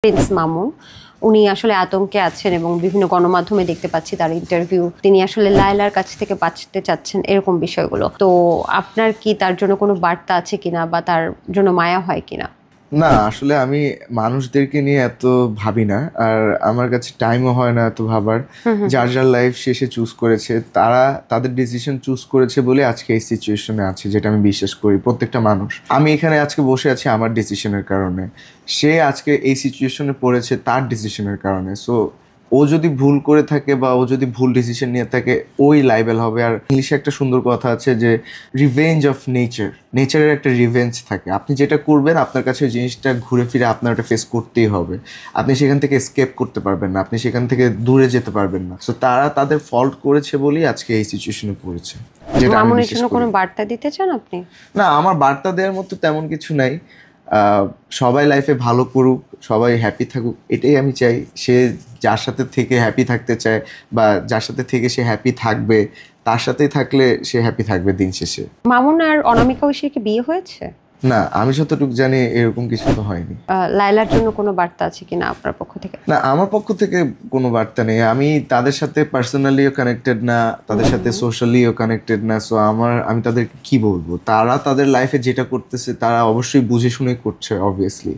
Prince Mamun উনি আসলে আতঙ্কে আছেন এবং বিভিন্ন গণমাধ্যমে দেখতে পাচ্ছি তার ইন্টারভিউ। তিনি আসলে লায়লার কাছ থেকে বাঁচতে চাচ্ছেন এরকম বিষয়গুলো। তো আপনার কি তার জন্য কোনো বার্তা আছে কিনা বা তার জন্য মায়া হয় কিনা? না, আসলে আমি মানুষদেরকে নিয়ে এত ভাবি না, আর আমার কাছে টাইমও হয় না এত ভাবার। যার যার লাইফ শেষে চুজ করেছে, তারা তাদের ডিসিশন চুজ করেছে বলে আজকে এই সিচুয়েশনে আছে, যেটা আমি বিশ্বাস করি। প্রত্যেকটা মানুষ, আমি এখানে আজকে বসে আছি আমার ডিসিশনের কারণে, সে আজকে এই সিচুয়েশনে পড়েছে তার ডিসিশনের কারণে। সো ও যদি ভুল করে থাকে বা ও যদি ভুল ডিসিশন নিয়ে থাকে, ওই লাইবেল হবে। আর ইংলিশে একটা সুন্দর কথা আছে যে রিভেঞ্জ অফ নেচার, নেচারের একটা রিভেঞ্জ থাকে। আপনি যেটা করবেন আপনার কাছে ওই জিনিসটা ঘুরে ফিরে আপনার ওটা ফেস করতেই হবে। আপনি সেখান থেকে এসকেপ করতে পারবেন না, আপনি সেখান থেকে দূরে যেতে পারবেন না। সো তারা তাদের ফল্ট করেছে বলেই আজকে এই সিচুয়েশনে পড়েছে, যেটা আমি মামুনের বিশ্বাস জন্য করি। কোনো বার্তা দিতে চান আপনি? না, আমার বার্তা দেওয়ার মতো তেমন কিছু নাই। সবাই লাইফে ভালো করুক, সবাই হ্যাপি থাকুক, এটাই আমি চাই। সে যার সাথে থেকে হ্যাপি থাকতে চায় বা যার সাথে থেকে সে হ্যাপি থাকবে, তার সাথেই থাকলে সে হ্যাপি থাকবে দিন শেষে। মামুন আর অনামিকা ঐশীর কি বিয়ে হয়েছে? না, আমি যতটুকু জানি এরকম কিছু তো হয়নি। লায়লার জন্য কোনো বার্তা আছে কিনা আপনার পক্ষ থেকে? না, আমার পক্ষ থেকে কোনো বার্তা নেই। আমি তাদের সাথে পার্সোনালিও কানেক্টেড না, তাদের সাথে সোশ্যালিও কানেক্টেড না। সো আমি তাদেরকে কি বলবো? তারা তাদের লাইফে যেটা করতেছে তারা অবশ্যই বুঝে শুনে করছে, অবভিয়াসলি।